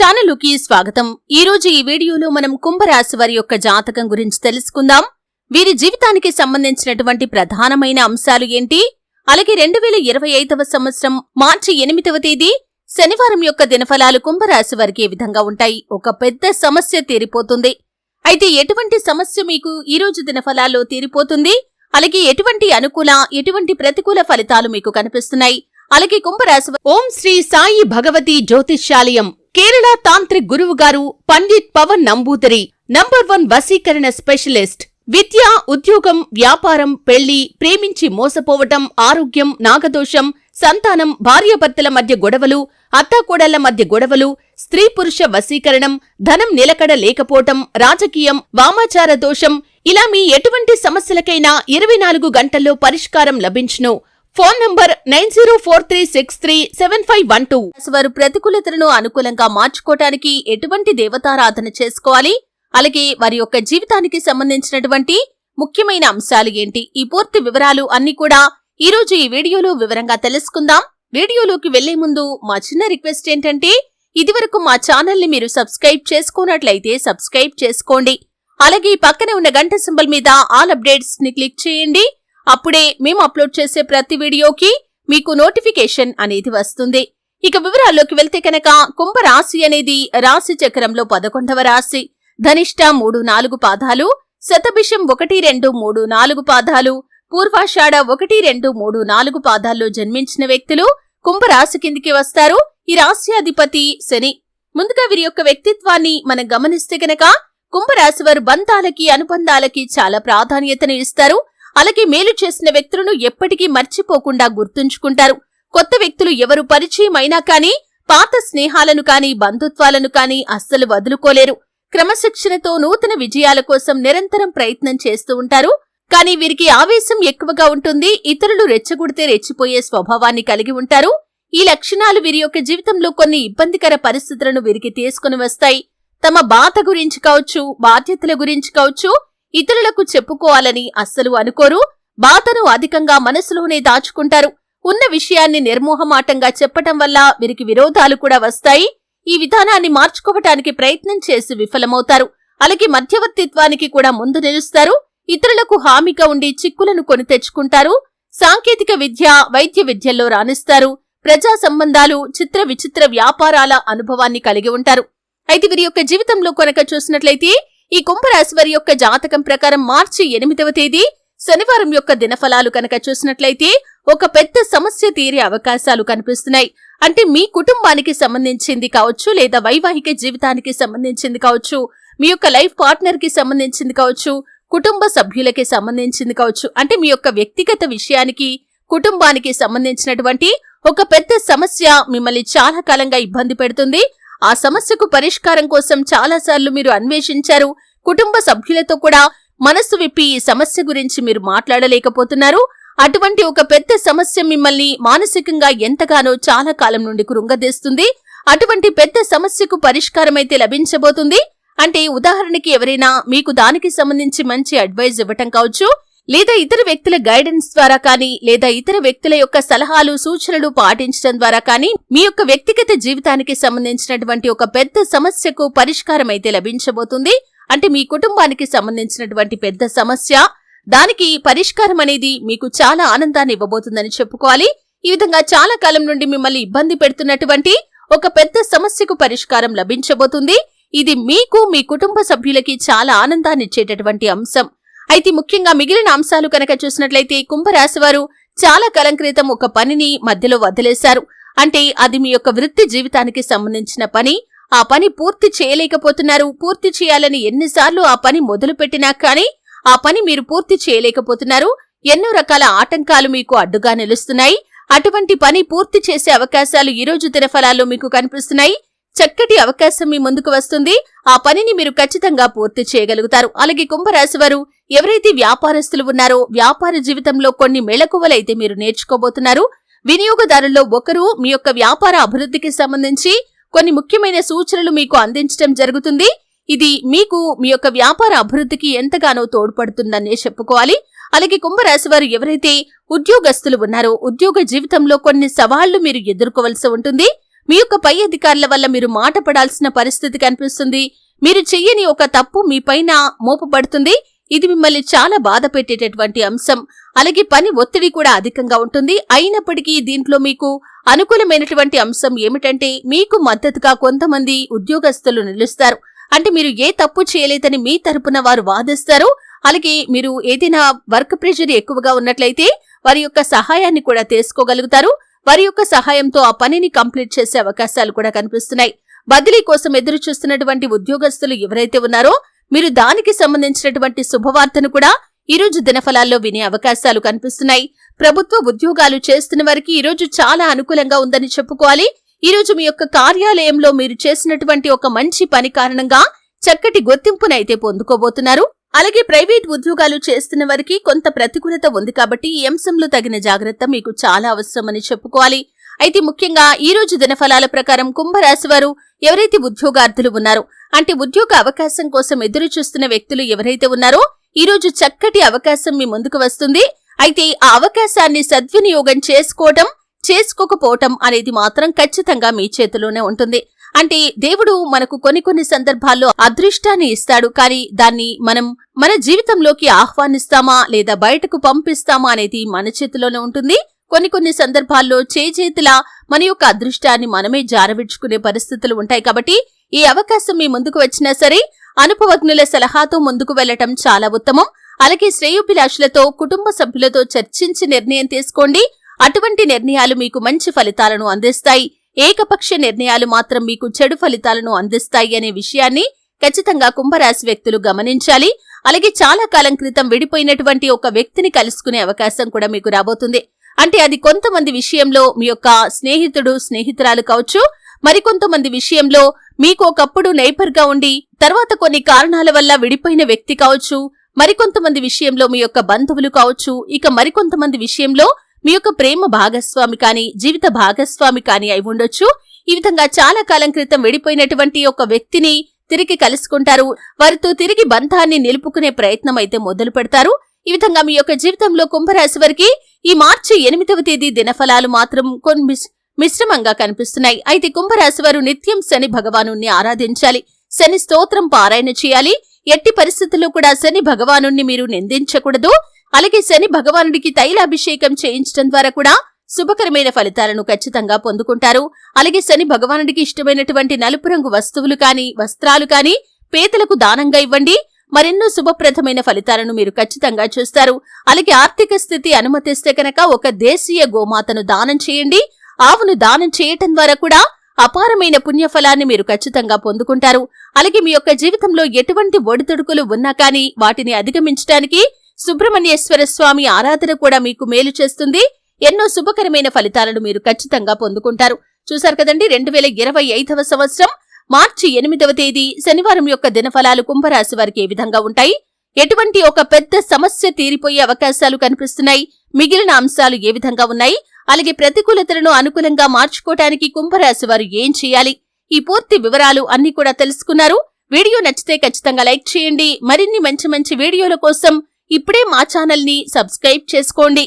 ఛానలుకి స్వాగతం. ఈ రోజు ఈ వీడియోలో మనం కుంభరాశి వారి యొక్క జాతకం గురించి తెలుసుకుందాం. వీరి జీవితానికి సంబంధించినటువంటి ప్రధానమైన అంశాలు ఏంటి, అలాగే 2025వ సంవత్సరం మార్చి 8వ తేదీ శనివారం యొక్క దినఫలాలు కుంభరాశి వారికి ఏ విధంగా ఉంటాయి. ఒక పెద్ద సమస్య తీరిపోతుంది. అయితే ఎటువంటి సమస్య మీకు ఈ రోజు దినఫలాల్లో తీరిపోతుంది, అలాగే ఎటువంటి అనుకూల ఎటువంటి ప్రతికూల ఫలితాలు మీకు కనిపిస్తున్నాయి. అలాగే కుంభరాశి ఓం శ్రీ సాయి భగవతి జ్యోతిష్యాలయం కేరళ తాంత్రిక్ గురువు గారు పండిత్ పవన్ నంబూదరి నంబర్ 1 వశీకరణ స్పెషలిస్ట్. విద్య, ఉద్యోగం, వ్యాపారం, పెళ్లి, ప్రేమించి మోసపోవటం, ఆరోగ్యం, నాగదోషం, సంతానం, భార్యాభర్తల మధ్య గొడవలు, అత్తాకోడళ్ల మధ్య గొడవలు, స్త్రీ పురుష వశీకరణం, ధనం నిలకడ లేకపోవటం, రాజకీయం, వామాచార దోషం, ఇలా మీ ఎటువంటి సమస్యలకైనా 24 గంటల్లో పరిష్కారం లభించును. Phone number 9043637512. వారు ప్రతికూలతలను అనుకూలంగా మార్చుకోవటానికి ఎటువంటి దేవతారాధన చేసుకోవాలి, అలాగే వారి యొక్క జీవితానికి సంబంధించినటువంటి ముఖ్యమైన అంశాలు ఏంటి, ఈ పూర్తి వివరాలు అన్ని కూడా ఈ రోజు ఈ వీడియోలో వివరంగా తెలుసుకుందాం. వీడియోలోకి వెళ్లే ముందు మా చిన్న రిక్వెస్ట్ ఏంటంటే, ఇదివరకు మా ఛానల్ ని మీరు సబ్స్క్రైబ్ చేసుకున్నట్లయితే సబ్స్క్రైబ్ చేసుకోండి. అలాగే పక్కనే ఉన్న గంట సింబల్ మీద ఆల్ అప్డేట్స్ ని క్లిక్ చేయండి. అప్పుడే మేము అప్లోడ్ చేసే ప్రతి వీడియోకి మీకు నోటిఫికేషన్ అనేది వస్తుంది. ఇక వివరాల్లోకి వెళ్తే కనుక, కుంభరాశి అనేది రాశి చక్రంలో 11వ రాశి. ధనిష్ట 3-4 పాదాలు, శతభిషం 1-2-3-4 పాదాలు, పూర్వాషాఢ 1-2-3-4 పాదాల్లో జన్మించిన వ్యక్తులు కుంభరాశి కిందికి వస్తారు. ఈ రాశ్యాధిపతి శని. ముందుగా వీరి యొక్క వ్యక్తిత్వాన్ని మనం గమనిస్తే కనుక, కుంభరాశి వారు బంధాలకి, అనుబంధాలకి చాలా ప్రాధాన్యతను ఇస్తారు. అలాగే మేలు చేసిన వ్యక్తులను ఎప్పటికీ మర్చిపోకుండా గుర్తుంచుకుంటారు. కొత్త వ్యక్తులు ఎవరు పరిచయం అయినా కానీ పాత స్నేహాలను కానీ బంధుత్వాలను కానీ అస్సలు వదులుకోలేరు. క్రమశిక్షణతో నూతన విజయాల కోసం నిరంతరం ప్రయత్నం చేస్తూ ఉంటారు. కానీ వీరికి ఆవేశం ఎక్కువగా ఉంటుంది. ఇతరులు రెచ్చగొడితే రెచ్చిపోయే స్వభావాన్ని కలిగి ఉంటారు. ఈ లక్షణాలు వీరి యొక్క జీవితంలో కొన్ని ఇబ్బందికర పరిస్థితులను వీరికి తీసుకుని వస్తాయి. తమ బాధ గురించి కావచ్చు, బాధ్యతల గురించి కావచ్చు, ఇతరులకు చెప్పుకోవాలని అస్సలు అనుకోరు. బాధను అధికంగా మనసులోనే దాచుకుంటారు. ఉన్న విషయాన్ని నిర్మోహమాటంగా చెప్పటం వల్ల వీరికి విరోధాలు కూడా వస్తాయి. ఈ విధానాన్ని మార్చుకోవటానికి ప్రయత్నం చేసి విఫలమవుతారు. అలాగే మధ్యవర్తిత్వానికి కూడా ముందు నిలుస్తారు. ఇతరులకు హామీగా ఉండి చిక్కులను కొని తెచ్చుకుంటారు. సాంకేతిక విద్య, వైద్య విద్యల్లో రాణిస్తారు. ప్రజా సంబంధాలు, చిత్ర విచిత్ర వ్యాపారాల అనుభవాన్ని కలిగి ఉంటారు. అయితే వీరి యొక్క జీవితంలో కనుక చూసినట్లయితే, ఈ కుంభరాశి వారి యొక్క జాతకం ప్రకారం మార్చి 8వ తేదీ శనివారం యొక్క దినఫలాలు కనుక చూసినట్లయితే, ఒక పెద్ద సమస్య తీరే అవకాశాలు కనిపిస్తున్నాయి. అంటే మీ కుటుంబానికి సంబంధించింది కావచ్చు, లేదా వైవాహిక జీవితానికి సంబంధించింది కావచ్చు, మీ యొక్క లైఫ్ పార్ట్నర్ కి సంబంధించింది కావచ్చు, కుటుంబ సభ్యులకి సంబంధించింది కావచ్చు. అంటే మీ యొక్క వ్యక్తిగత విషయానికి, కుటుంబానికి సంబంధించినటువంటి ఒక పెద్ద సమస్య మిమ్మల్ని చాలా కాలంగా ఇబ్బంది పెడుతుంది. ఆ సమస్యకు పరిష్కారం కోసం చాలాసార్లు మీరు అన్వేషించారు. కుటుంబ సభ్యులతో కూడా మనస్సు విప్పి ఈ సమస్య గురించి మీరు మాట్లాడలేకపోతున్నారు. అటువంటి ఒక పెద్ద సమస్య మిమ్మల్ని మానసికంగా ఎంతగానో చాలా కాలం నుండి కృంగదీస్తుంది. అటువంటి పెద్ద సమస్యకు పరిష్కారమైతే లభించబోతుంది. అంటే ఉదాహరణకి ఎవరైనా మీకు దానికి సంబంధించి మంచి అడ్వైజ్ ఇవ్వటం కావచ్చు, లేదా ఇతర వ్యక్తుల గైడెన్స్ ద్వారా కానీ, లేదా ఇతర వ్యక్తుల యొక్క సలహాలు, సూచనలు పాటించడం ద్వారా కానీ మీ యొక్క వ్యక్తిగత జీవితానికి సంబంధించినటువంటి ఒక పెద్ద సమస్యకు పరిష్కారం అయితే లభించబోతుంది. అంటే మీ కుటుంబానికి సంబంధించినటువంటి పెద్ద సమస్య, దానికి పరిష్కారం అనేది మీకు చాలా ఆనందాన్ని ఇవ్వబోతుందని చెప్పుకోవాలి. ఈ విధంగా చాలా కాలం నుండి మిమ్మల్ని ఇబ్బంది పెడుతున్నటువంటి ఒక పెద్ద సమస్యకు పరిష్కారం లభించబోతుంది. ఇది మీకు, మీ కుటుంబ సభ్యులకి చాలా ఆనందాన్ని ఇచ్చేటటువంటి అంశం. అయితే ముఖ్యంగా మిగిలిన అంశాలు కనుక చూసినట్లయితే, కుంభరాశి వారు చాలా కాలం క్రితం ఒక పనిని మధ్యలో వదిలేశారు. అంటే అది మీ యొక్క వృత్తి జీవితానికి సంబంధించిన పని. ఆ పని పూర్తి చేయలేకపోతున్నారు. పూర్తి చేయాలని ఎన్నిసార్లు ఆ పని మొదలు పెట్టినా కానీ ఆ పని మీరు పూర్తి చేయలేకపోతున్నారు. ఎన్నో రకాల ఆటంకాలు మీకు అడ్డుగా నిలుస్తున్నాయి. అటువంటి పని పూర్తి చేసే అవకాశాలు ఈ రోజు దినఫలాల్లో మీకు కనిపిస్తున్నాయి. చక్కటి అవకాశం మీ ముందుకు వస్తుంది. ఆ పనిని మీరు ఖచ్చితంగా పూర్తి చేయగలుగుతారు. అలాగే కుంభరాశి వారు ఎవరైతే వ్యాపారస్తులు ఉన్నారో, వ్యాపార జీవితంలో కొన్ని మెళకువలైతే మీరు నేర్చుకోబోతున్నారు. వినియోగదారుల్లో ఒకరు మీ యొక్క వ్యాపార అభివృద్ధికి సంబంధించి కొన్ని ముఖ్యమైన సూచనలు మీకు అందించడం జరుగుతుంది. ఇది మీకు మీ యొక్క వ్యాపార అభివృద్ధికి ఎంతగానో తోడ్పడుతుందనే చెప్పుకోవాలి. అలాగే కుంభరాశి వారు ఎవరైతే ఉద్యోగస్తులు ఉన్నారో, ఉద్యోగ జీవితంలో కొన్ని సవాళ్లు మీరు ఎదుర్కోవలసి ఉంటుంది. మీ యొక్క పై అధికారుల వల్ల మీరు మాట పడాల్సిన పరిస్థితి కనిపిస్తుంది. మీరు చెయ్యని ఒక తప్పు మీ పైన మోపబడుతుంది. ఇది మిమ్మల్ని చాలా బాధ పెట్టేటటువంటి అంశం. అలాగే పని ఒత్తిడి కూడా అధికంగా ఉంటుంది. అయినప్పటికీ దీంట్లో మీకు అనుకూలమైనటువంటి అంశం ఏమిటంటే మీకు మద్దతుగా కొంతమంది ఉద్యోగస్తులు నిలుస్తారు. అంటే మీరు ఏ తప్పు చేయలేదని మీ తరపున వారు వాదిస్తారు. అలాగే మీరు ఏదైనా వర్క్ ప్రెషర్ ఎక్కువగా ఉన్నట్లయితే వారి యొక్క సహాయాన్ని కూడా తీసుకోగలుగుతారు. వారి యొక్క సహాయంతో ఆ పనిని కంప్లీట్ చేసే అవకాశాలు కూడా కనిపిస్తున్నాయి. బదిలీ కోసం ఎదురు చూస్తున్నటువంటి ఉద్యోగస్తులు ఎవరైతే ఉన్నారో మీరు దానికి సంబంధించినటువంటి శుభవార్తను కూడా ఈ రోజు దినఫలాల్లో వినే అవకాశాలు కనిపిస్తున్నాయి. ప్రభుత్వ ఉద్యోగాలు చేస్తున్న వారికి ఈ రోజు చాలా అనుకూలంగా ఉందని చెప్పుకోవాలి. ఈ రోజు మీ యొక్క కార్యాలయంలో మీరు చేసినటువంటి ఒక మంచి పని కారణంగా చక్కటి గుర్తింపునైతే పొందుకోబోతున్నారు. అలాగే ప్రైవేట్ ఉద్యోగాలు చేస్తున్న వారికి కొంత ప్రతికూలత ఉంది కాబట్టి ఈ అంశంలో తగిన జాగ్రత్త మీకు చాలా అవసరమని చెప్పుకోవాలి. అయితే ముఖ్యంగా ఈ రోజు దినఫలాల ప్రకారం కుంభరాశి వారు ఎవరైతే ఉద్యోగార్థులు ఉన్నారో అంటే ఉద్యోగ అవకాశం కోసం ఎదురు చూస్తున్న వ్యక్తులు ఎవరైతే ఉన్నారో ఈ రోజు చక్కటి అవకాశం మీ ముందుకు వస్తుంది. అయితే ఆ అవకాశాన్ని సద్వినియోగం చేసుకోకపోవటం అనేది మాత్రం ఖచ్చితంగా మీ చేతిలోనే ఉంటుంది. అంటే దేవుడు మనకు కొన్ని సందర్భాల్లో అదృష్టాన్ని ఇస్తాడు. కానీ దాన్ని మనం మన జీవితంలోకి ఆహ్వానిస్తామా లేదా బయటకు పంపిస్తామా అనేది మన చేతిలోనే ఉంటుంది. కొన్ని సందర్భాల్లో చేతిలా మన యొక్క అదృష్టాన్ని మనమే జారవిడ్చుకునే పరిస్థితులు ఉంటాయి. కాబట్టి ఈ అవకాశం మీ ముందుకు వచ్చినా సరే అనుభవజ్ఞుల సలహాతో ముందుకు వెళ్లటం చాలా ఉత్తమం. అలాగే శ్రేయోభిలాషులతో కుటుంబ సభ్యులతో చర్చించి నిర్ణయం తీసుకోండి. అటువంటి నిర్ణయాలు మీకు మంచి ఫలితాలను అందిస్తాయి. ఏకపక్ష నిర్ణయాలు మాత్రం మీకు చెడు ఫలితాలను అందిస్తాయి అనే విషయాన్ని ఖచ్చితంగా కుంభరాశి వ్యక్తులు గమనించాలి. అలాగే చాలా కాలం క్రితం విడిపోయినటువంటి ఒక వ్యక్తిని కలుసుకునే అవకాశం కూడా మీకు రాబోతుంది. అంటే అది కొంతమంది విషయంలో మీ యొక్క స్నేహితురాలు కావచ్చు, మరికొంతమంది విషయంలో మీకు ఒకప్పుడు నైబర్గా ఉండి తర్వాత కొన్ని కారణాల వల్ల విడిపోయిన వ్యక్తి కావచ్చు, మరికొంతమంది విషయంలో మీ యొక్క బంధువులు కావచ్చు, ఇక మరికొంతమంది విషయంలో మీ యొక్క ప్రేమ భాగస్వామి కానీ జీవిత భాగస్వామి కానీ అయి ఉండొచ్చు. ఈ విధంగా చాలా కాలం క్రితం విడిపోయినటువంటి ఒక వ్యక్తిని తిరిగి కలుసుకుంటారు. వారితో తిరిగి బంధాన్ని నిలుపుకునే ప్రయత్నం అయితే మొదలు పెడతారు. ఈ విధంగా మీ యొక్క జీవితంలో కుంభరాశి వారికి ఈ మార్చి 8వ తేదీ దినఫలాలు మాత్రం కొన్ని మిశ్రమంగా కనిపిస్తున్నాయి. అయితే కుంభరాశి వారు నిత్యం శని భగవాను ఆరాధించాలి. శని స్తోత్రం పారాయణ చేయాలి. ఎట్టి పరిస్థితుల్లో కూడా శని భగవాను మీరు నిందించకూడదు. అలాగే శని భగవానుడికి తైలాభిషేకం చేయించడం ద్వారా కూడా శుభకరమైన ఫలితాలను ఖచ్చితంగా పొందుకుంటారు. అలాగే శని భగవానుడికి ఇష్టమైనటువంటి నలుపు రంగు వస్తువులు కానీ వస్త్రాలు కానీ పేదలకు దానంగా ఇవ్వండి. మరెన్నో శుభప్రదమైన ఫలితాలను మీరు ఖచ్చితంగా చూస్తారు. అలాగే ఆర్థిక స్థితి అనుమతిస్తే కనుక ఒక దేశీయ గోమాతను దానం చేయండి. ఆవును దానం చేయటం ద్వారా కూడా అపారమైన పుణ్యఫలాన్ని మీరు ఖచ్చితంగా పొందుకుంటారు. అలాగే మీ యొక్క జీవితంలో ఎటువంటి ఒడిదుడుకులు ఉన్నా కానీ వాటిని అధిగమించడానికి సుబ్రహ్మణ్యేశ్వర స్వామి ఆరాధన కూడా మీకు మేలు చేస్తుంది. ఎన్నో శుభకరమైన ఫలితాలను మీరు ఖచ్చితంగా పొందుకుంటారు. చూశారు కదండి, 2025వ సంవత్సరం మార్చి 8వ తేదీ శనివారం యొక్క దినఫలాలు కుంభరాశి వారికి ఏ విధంగా ఉంటాయి, ఎటువంటి ఒక పెద్ద సమస్య తీరిపోయే అవకాశాలు కనిపిస్తున్నాయి, మిగిలిన అంశాలు ఏ విధంగా ఉన్నాయి, అలాగే ప్రతికూలతలను అనుకూలంగా మార్చుకోవడానికి కుంభరాశి వారు ఏం చేయాలి, ఈ పూర్తి వివరాలు అన్ని కూడా తెలుసుకున్నారు. వీడియో నచ్చితే ఖచ్చితంగా లైక్ చేయండి. మరిన్ని మంచి వీడియోల కోసం ఇప్పుడే మా ఛానల్ ని సబ్స్క్రైబ్ చేసుకోండి.